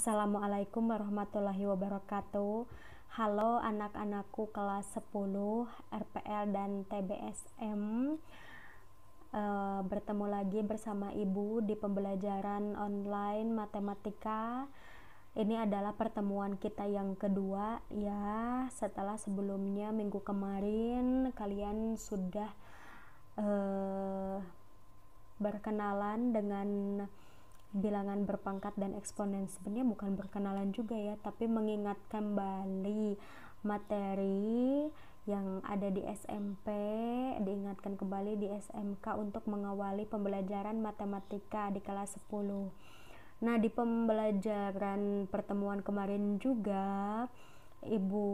Assalamualaikum warahmatullahi wabarakatuh. Halo anak-anakku kelas 10 RPL dan TBSM. Bertemu lagi bersama Ibu di pembelajaran online matematika. Ini adalah pertemuan kita yang kedua ya. Setelah sebelumnya minggu kemarin kalian sudah berkenalan dengan bilangan berpangkat dan eksponen. Sebenarnya bukan berkenalan juga ya, tapi mengingat kembali materi yang ada di SMP, diingatkan kembali di SMK untuk mengawali pembelajaran matematika di kelas 10. Nah, di pembelajaran pertemuan kemarin juga Ibu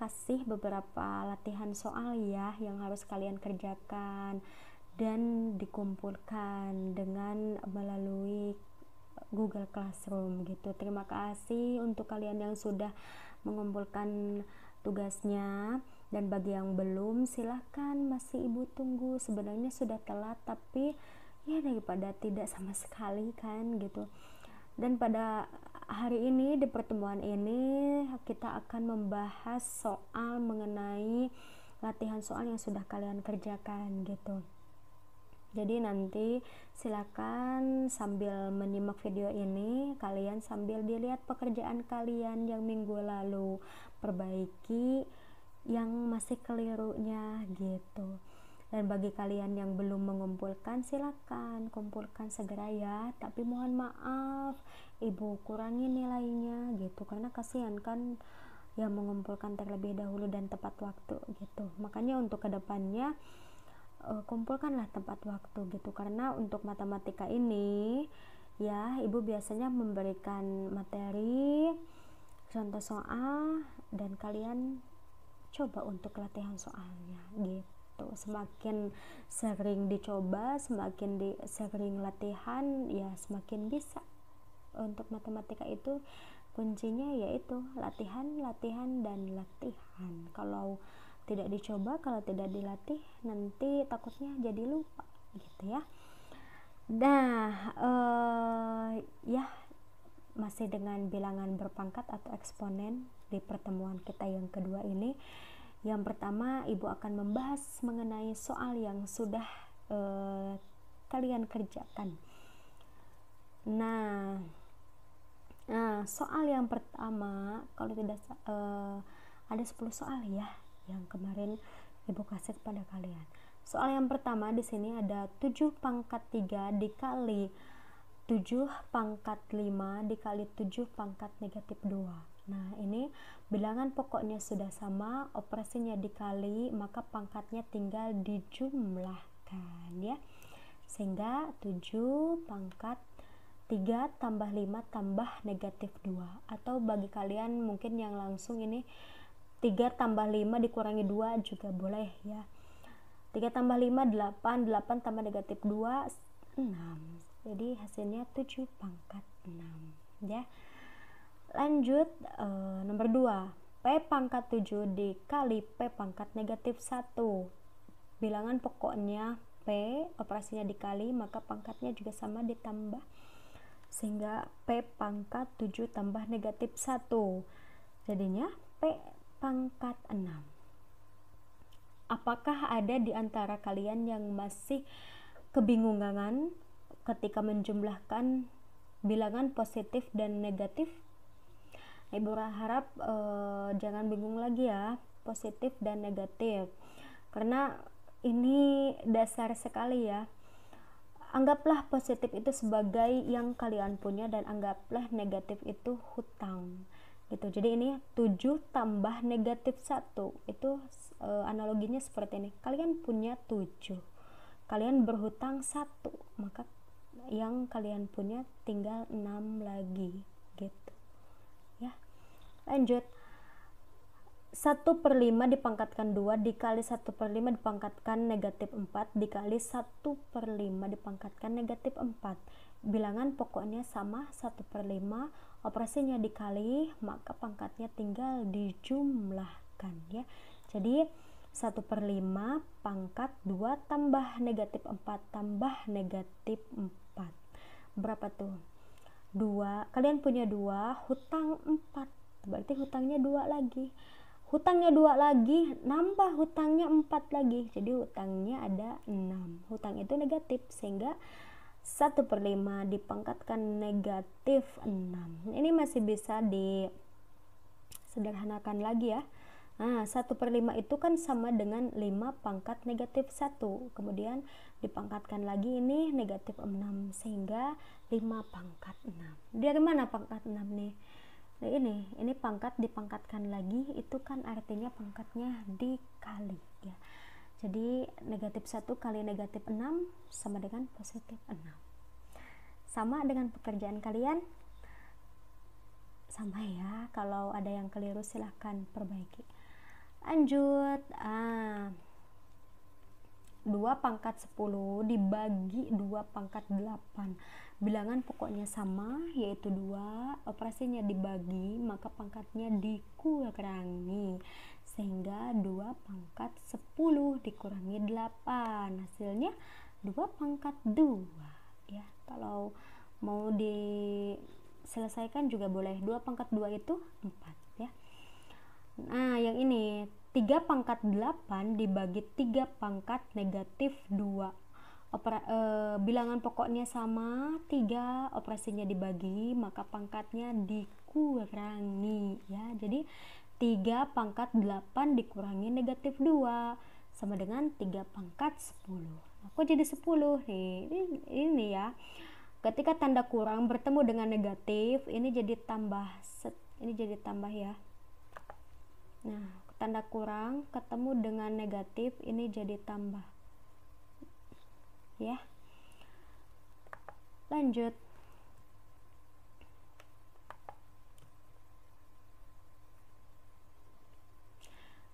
kasih beberapa latihan soal ya yang harus kalian kerjakan dan dikumpulkan dengan melalui Google Classroom gitu. Terima kasih untuk kalian yang sudah mengumpulkan tugasnya, dan bagi yang belum silahkan masih Ibu tunggu. Sebenarnya sudah telat, tapi ya daripada tidak sama sekali kan gitu. Dan pada hari ini di pertemuan ini kita akan membahas soal mengenai latihan soal yang sudah kalian kerjakan gitu. Jadi nanti silakan sambil menyimak video ini kalian sambil dilihat pekerjaan kalian yang minggu lalu, perbaiki yang masih kelirunya gitu. Dan bagi kalian yang belum mengumpulkan, silakan kumpulkan segera ya. Tapi mohon maaf Ibu kurangi nilainya gitu, karena kasihan kan yang mengumpulkan terlebih dahulu dan tepat waktu gitu. Makanya untuk kedepannya kumpulkanlah tepat waktu gitu, karena untuk matematika ini ya Ibu biasanya memberikan materi, contoh soal, dan kalian coba untuk latihan soalnya gitu. Semakin sering dicoba, semakin sering latihan ya semakin bisa. Untuk matematika itu kuncinya yaitu latihan, latihan, dan latihan. Kalau tidak dicoba, kalau tidak dilatih, nanti takutnya jadi lupa gitu ya. Nah, ya masih dengan bilangan berpangkat atau eksponen di pertemuan kita yang kedua ini. Yang pertama, Ibu akan membahas mengenai soal yang sudah kalian kerjakan. Nah, soal yang pertama, kalau tidak ada 10 soal ya yang kemarin Ibu kasih kepada kalian. Soal yang pertama di sini ada 7 pangkat 3 dikali 7 pangkat 5 dikali 7 pangkat negatif 2. Nah, ini bilangan pokoknya sudah sama, operasinya dikali, maka pangkatnya tinggal dijumlahkan ya. Sehingga 7 pangkat 3 tambah 5 tambah negatif 2. Atau bagi kalian mungkin yang langsung ini 3 tambah 5 dikurangi 2 juga boleh ya. 3 tambah 5 8, 8 tambah negatif 2 6. Jadi hasilnya 7 pangkat 6 ya. Lanjut nomor 2, P pangkat 7 dikali P pangkat negatif 1. Bilangan pokoknya P, operasinya dikali, maka pangkatnya juga sama ditambah, sehingga P pangkat 7 tambah negatif 1 jadinya P pangkat 6. Apakah ada di antara kalian yang masih kebingungan ketika menjumlahkan bilangan positif dan negatif? Ibu harap jangan bingung lagi ya, positif dan negatif, karena ini dasar sekali ya. Anggaplah positif itu sebagai yang kalian punya, dan anggaplah negatif itu hutang gitu. Jadi ini 7 tambah negatif 1 itu analoginya seperti ini. Kalian punya 7, kalian berhutang 1, maka yang kalian punya tinggal 6 lagi gitu ya. Lanjut, 1/5 dipangkatkan 2 dikali 1/5 dipangkatkan negatif 4 dikali 1/5 dipangkatkan negatif 4. Bilangan pokoknya sama, 1/5, operasinya dikali, maka pangkatnya tinggal dijumlahkan ya. Jadi 1/5 pangkat 2 tambah negatif 4 tambah negatif 4 berapa tuh? 2, kalian punya 2, hutang 4, berarti hutangnya 2 lagi. Hutangnya 2 lagi, nambah hutangnya 4 lagi. Jadi hutangnya ada 6. Hutang itu negatif, sehingga 1/5 dipangkatkan negatif 6. Ini masih bisa disederhanakan lagi ya. Nah, 1/5 itu kan sama dengan 5 pangkat negatif 1. Kemudian dipangkatkan lagi ini negatif 6. Sehingga 5 pangkat 6. Dari mana pangkat 6 nih? Nah, ini pangkat dipangkatkan lagi, itu kan artinya pangkatnya dikali ya. Jadi negatif 1 kali negatif 6 sama dengan positif 6. Sama dengan pekerjaan kalian? Sama ya. Kalau ada yang keliru silahkan perbaiki. Lanjut. 2 pangkat 10 dibagi 2 pangkat 8. Bilangan pokoknya sama, yaitu 2. Operasinya dibagi, maka pangkatnya dikurangi. Sehingga 2 pangkat 10 dikurangi 8. Hasilnya 2 pangkat 2. Ya, kalau mau diselesaikan juga boleh. 2 pangkat 2 itu 4 ya. Nah, yang ini 3 pangkat 8 dibagi 3 pangkat negatif 2. Bilangan pokoknya sama, 3, operasinya dibagi, maka pangkatnya dikurangi ya. Jadi 3 pangkat 8 dikurangi negatif 2 sama dengan 3 pangkat 10. Kok jadi 10 nih? Ini ya. Ketika tanda kurang bertemu dengan negatif, ini jadi tambah. Ini jadi tambah ya. Nah, tanda kurang ketemu dengan negatif, ini jadi tambah ya. Lanjut.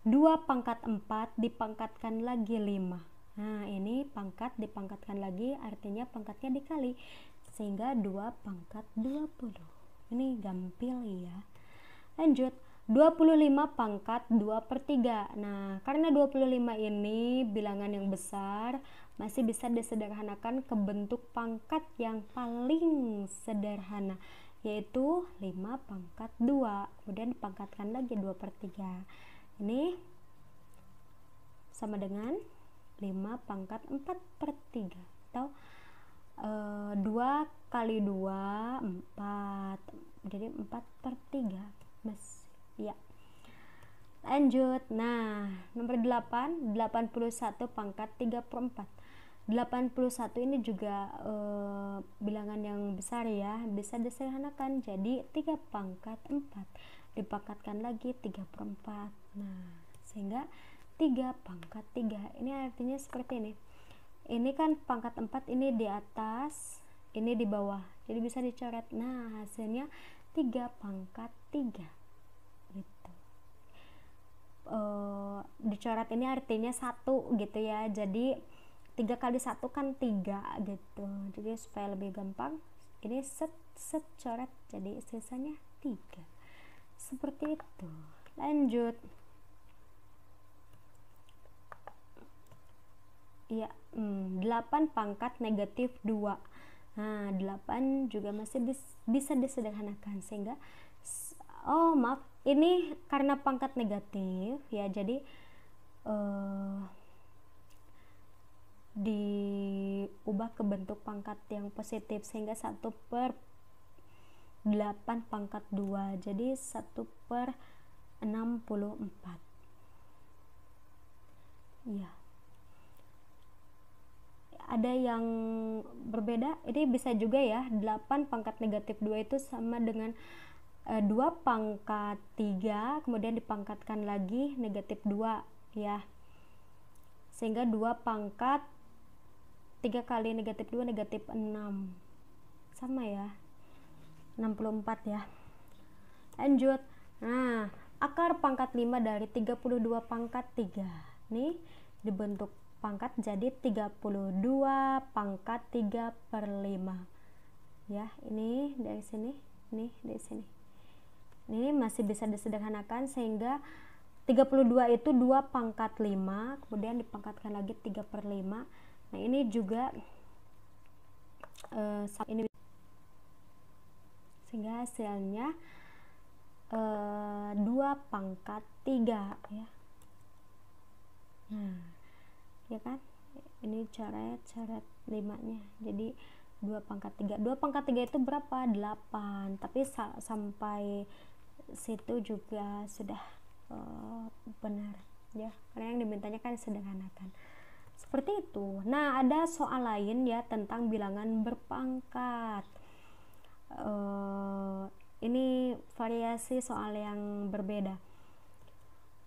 Dua pangkat 4 dipangkatkan lagi 5. Nah, ini pangkat dipangkatkan lagi, artinya pangkatnya dikali, sehingga 2 pangkat 20. Ini gampil ya. Lanjut. 25 pangkat 2/3. Nah, karena 25 ini bilangan yang besar, masih bisa disederhanakan ke bentuk pangkat yang paling sederhana, yaitu 5 pangkat 2. Kemudian dipangkatkan lagi 2/3. Ini sama dengan 5 pangkat 4/3. Atau 2 kali 2, 4. Jadi 4/3. Mas. Ya. Lanjut. Nah, nomor 8, 81 pangkat 3/4. 81 ini juga bilangan yang besar ya, bisa disederhanakan jadi 3 pangkat 4 dipangkatkan lagi 3/4. Nah, sehingga 3 pangkat 3. Ini artinya seperti ini. Ini kan pangkat 4, ini di atas, ini di bawah. Jadi bisa dicoret. Nah, hasilnya 3 pangkat 3. Gitu. Dicoret ini artinya 1 gitu ya. Jadi 3 kali 1 kan 3 gitu. Jadi supaya lebih gampang, ini set coret, jadi sisanya 3. Seperti itu. Lanjut. Ya, 8 pangkat negatif 2. Nah, 8 juga masih bisa disederhanakan, sehingga maaf, ini karena pangkat negatif ya, jadi diubah ke bentuk pangkat yang positif, sehingga 1/8 pangkat 2, jadi 1/64 ya. Ada yang berbeda, ini bisa juga ya. 8 pangkat negatif 2 itu sama dengan 2 pangkat 3, kemudian dipangkatkan lagi negatif 2 ya, sehingga 2 pangkat 3 kali negatif 2 negatif 6, sama ya, 64 ya. Lanjut. Nah, akar pangkat 5 dari 32 pangkat 3 nih dibentuk pangkat jadi 32 pangkat 3/5 ya. Ini dari sini, ini dari sini. Ini masih bisa disederhanakan, sehingga 32 itu 2 pangkat 5, kemudian dipangkatkan lagi 3/5. Nah, ini juga ini sehingga hasilnya 2 pangkat 3 ya. Nah, ya kan? Ini coret 5 nya. Jadi 2 pangkat 3. 2 pangkat 3 itu berapa? 8. Tapi sampai situ juga sudah benar ya. Karena yang dimintanya kan sederhanakan. Seperti itu. Nah, ada soal lain ya tentang bilangan berpangkat. Ini variasi soal yang berbeda.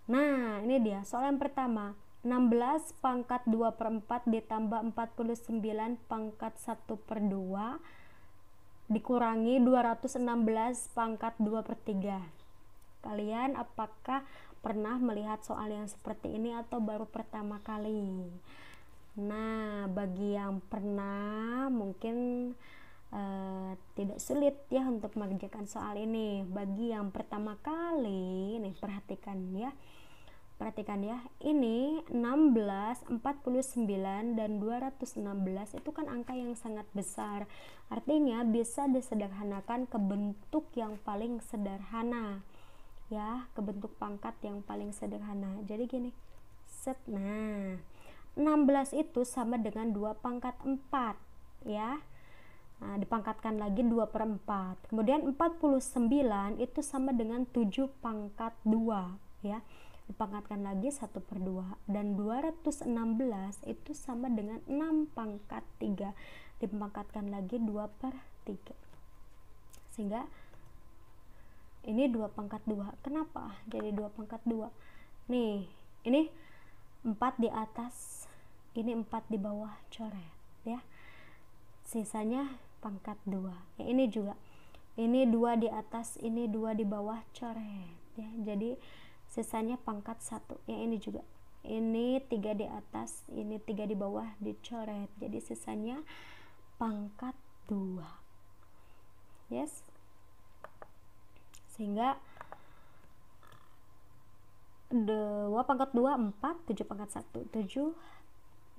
Nah, ini dia soal yang pertama. 16 pangkat 2/4 ditambah 49 pangkat 1/2 dikurangi 216 pangkat 2/3. Kalian apakah pernah melihat soal yang seperti ini atau baru pertama kali? Nah, bagi yang pernah mungkin tidak sulit ya untuk mengerjakan soal ini. Bagi yang pertama kali nih, perhatikan ya, ini 16, 49 dan 216 itu kan angka yang sangat besar, artinya bisa disederhanakan ke bentuk yang paling sederhana ya, ke bentuk pangkat yang paling sederhana. Jadi gini, set. Nah, 16 itu sama dengan 2 pangkat 4 ya. Nah, dipangkatkan lagi 2/4. Kemudian 49 itu sama dengan 7 pangkat 2 ya. Dipangkatkan lagi 1/2. Dan 216 itu sama dengan 6 pangkat 3. Dipangkatkan lagi 2/3. Sehingga ini 2 pangkat 2. Kenapa jadi 2 pangkat 2? Nih, ini 4 di atas, ini 4 di bawah, coret ya. Sisanya pangkat 2 ya. Ini juga, ini 2 di atas, ini 2 di bawah, coret ya. Jadi sisanya pangkat 1 ya. Ini juga, ini 3 di atas, ini 3 di bawah, dicoret. Jadi sisanya pangkat 2. Yes, sehingga 2 pangkat 2 4, 7 pangkat 1 7,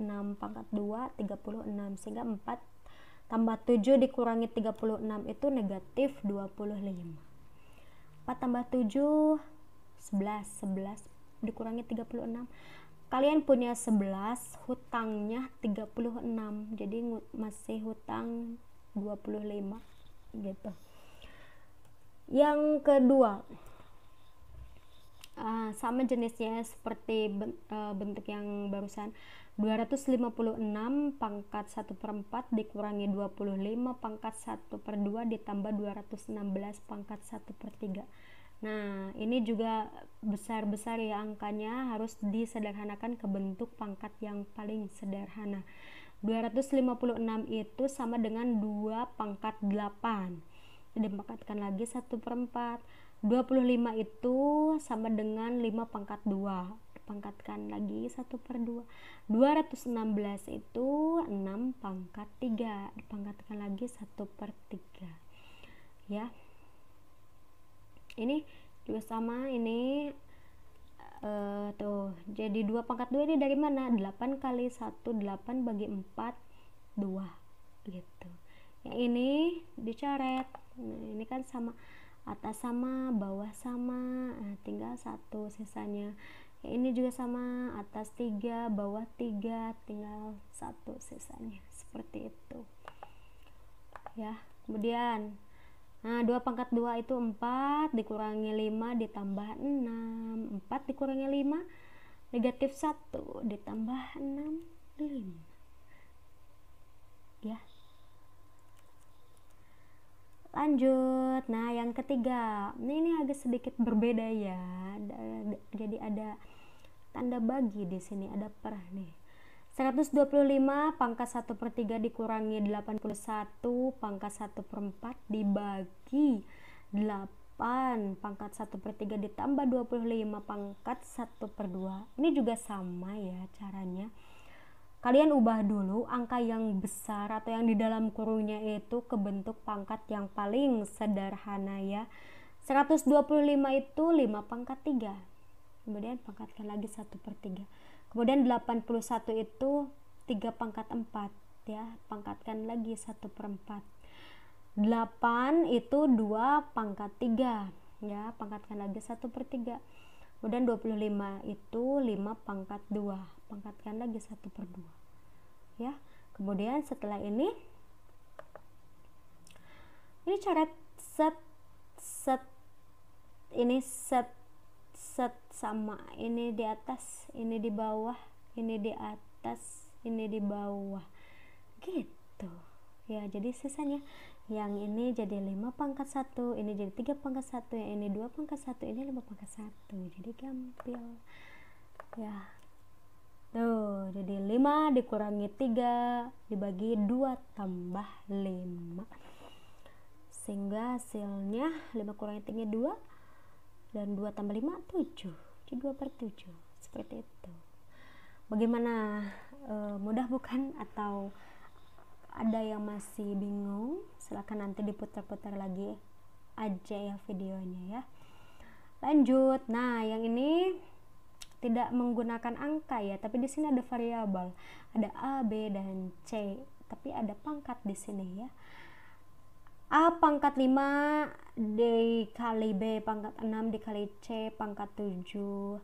6 pangkat 2 36. Sehingga 4 tambah 7 dikurangi 36 itu negatif 25. 4 tambah 7 11 dikurangi 36. Kalian punya 11, hutangnya 36, jadi masih hutang 25 gitu. Yang kedua, sama jenisnya seperti bentuk yang barusan. 256 pangkat 1/4 dikurangi 25 pangkat 1/2 ditambah 216 pangkat 1/3. Nah, ini juga besar-besar ya angkanya, harus disederhanakan ke bentuk pangkat yang paling sederhana. 256 itu sama dengan 2 pangkat 8. Dipangkatkan lagi 1/4. 25 itu sama dengan 5 pangkat 2. Dipangkatkan lagi 1/2. 216 itu 6 pangkat 3. Dipangkatkan lagi 1/3 ya. Ini juga sama, ini tuh, jadi 2 pangkat 2 ini dari mana? 8 kali 1, 8 bagi 4, 2 gitu. Yang ini dicoret. Nah, ini kan sama, atas sama, bawah sama, tinggal 1 sisanya. Yang ini juga sama, atas 3, bawah 3, tinggal 1 sisanya. Seperti itu ya. Kemudian 2 pangkat 2 itu 4 dikurangi 5 ditambah 6. 4 dikurangi 5 negatif 1 ditambah 6, 5 ya. Lanjut. Nah, yang ketiga, ini agak sedikit berbeda ya. Jadi ada tanda bagi di sini, ada per nih. 125 pangkat 1/3 dikurangi 81 pangkat 1/4 dibagi 8 pangkat 1/3 ditambah 25 pangkat 1/2. Ini juga sama ya caranya. Kalian ubah dulu angka yang besar atau yang di dalam kurungnya itu ke bentuk pangkat yang paling sederhana ya. 125 itu 5 pangkat 3. Kemudian pangkatkan lagi 1/3. Kemudian 81 itu 3 pangkat 4 ya, pangkatkan lagi 1/4. 8 itu 2 pangkat 3 ya, pangkatkan lagi 1/3. Kemudian 25 itu 5 pangkat 2, pangkatkan lagi 1/2 ya. Kemudian setelah ini coret set ini set sama, ini di atas, ini di bawah, ini di atas, ini di bawah gitu ya. Jadi sisanya yang ini jadi 5 pangkat 1, ini jadi 3 pangkat 1, yang ini 2 pangkat 1, ini 5 pangkat 1. Jadi gampil ya. Tuh, jadi 5 dikurangi 3 dibagi 2 tambah 5, sehingga hasilnya 5 kurangi 3 2 dan 2 tambah 5 7, jadi 2/7. Seperti itu. Bagaimana, mudah bukan? Atau ada yang masih bingung? Silahkan nanti diputar-putar lagi aja ya videonya ya. Lanjut. Nah, yang ini tidak menggunakan angka ya, tapi di sini ada variabel, ada A, B, dan C, tapi ada pangkat di sini ya. A pangkat 5 dikali B pangkat 6 dikali C pangkat 7,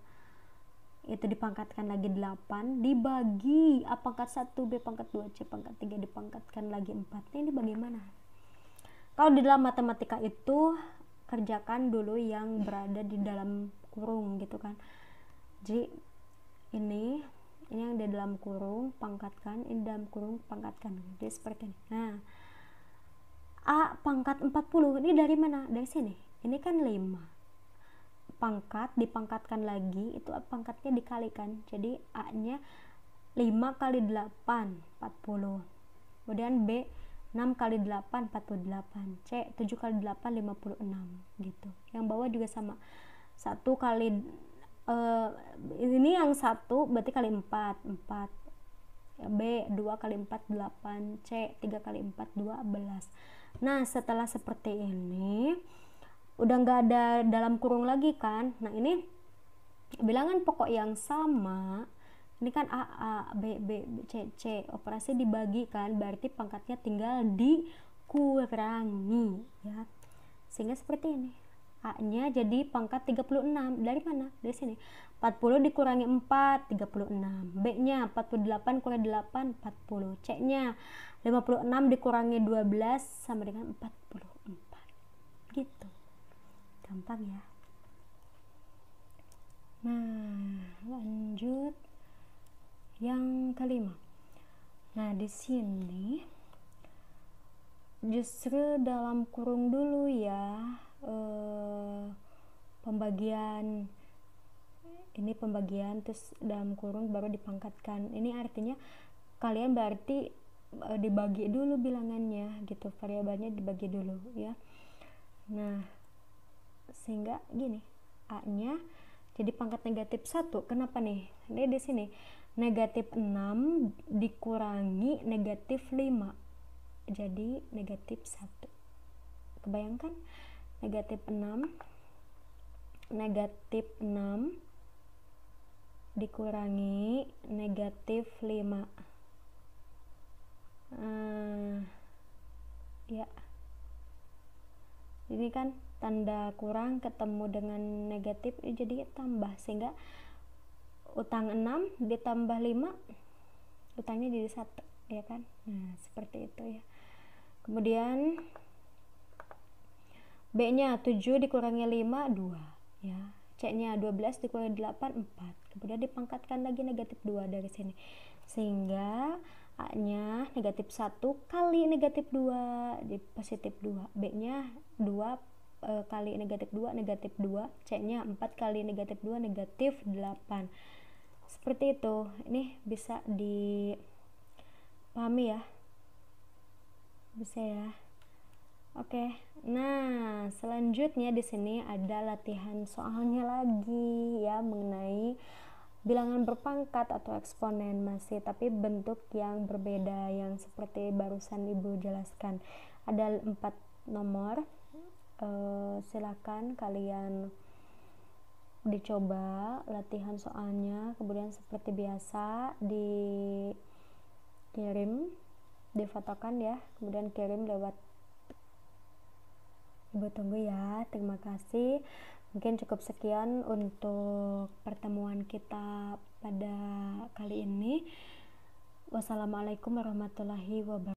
itu dipangkatkan lagi 8 dibagi A pangkat 1 B pangkat 2 C pangkat 3 dipangkatkan lagi 4. Ini bagaimana? Kalau di dalam matematika itu kerjakan dulu yang berada di dalam kurung gitu kan. Jadi ini yang di dalam kurung pangkatkan, ini dalam kurung pangkatkan. Jadi seperti ini. Nah, A pangkat 40 ini dari mana? Dari sini. Ini kan 5. Pangkat dipangkatkan lagi, itu pangkatnya dikalikan. Jadi A-nya 5 kali 8 40. Kemudian B 6 kali 8 48. C 7 kali 8 56 gitu. Yang bawah juga sama. 1 kali ini yang 1 berarti kali 4 B 2 kali 4 8, C 3 kali 4 12. Nah, setelah seperti ini udah nggak ada dalam kurung lagi kan. Nah, ini bilangan pokok yang sama, ini kan A, B, C, operasi dibagi kan, berarti pangkatnya tinggal dikurangi ya. Sehingga seperti ini. A-nya jadi pangkat 36. Dari mana? Dari sini. 40 dikurangi 4, 36. B-nya 48 kurangi 8, 40. C-nya 56 dikurangi 12 sama dengan 44. Gitu. Gampang ya. Nah, lanjut yang kelima. Nah, di sini justru dalam kurung dulu ya, pembagian ini pembagian, terus dalam kurung baru dipangkatkan. Ini artinya kalian berarti dibagi dulu bilangannya gitu, variabelnya dibagi dulu ya. Nah, sehingga gini, A-nya jadi pangkat negatif 1. Kenapa nih? Ini di sini negatif 6 dikurangi negatif 5 jadi negatif 1. Kebayangkan? Negatif 6 dikurangi negatif 5 ya, ini kan tanda kurang ketemu dengan negatif jadi tambah, sehingga utang 6 ditambah 5 utangnya jadi 1 ya kan. Nah, seperti itu ya. Kemudian B nya 7 dikurangi 5 2 ya. C nya 12 dikurangi 8 4. Kemudian dipangkatkan lagi negatif 2 dari sini, sehingga A nya negatif 1 kali negatif 2 di positif 2. B nya 2 kali negatif 2 negatif 2. C nya 4 kali negatif 2 negatif 8. Seperti itu. Ini bisa dipahami ya, bisa ya. Oke. Nah, selanjutnya di sini ada latihan soalnya lagi ya, mengenai bilangan berpangkat atau eksponen, masih tapi bentuk yang berbeda, yang seperti barusan Ibu jelaskan. Ada 4 nomor. Silakan kalian dicoba latihan soalnya, kemudian seperti biasa dikirim, difotokan ya, kemudian kirim lewat Ibu tunggu ya. Terima kasih. Mungkin cukup sekian untuk pertemuan kita pada kali ini. Wassalamualaikum warahmatullahi wabarakatuh.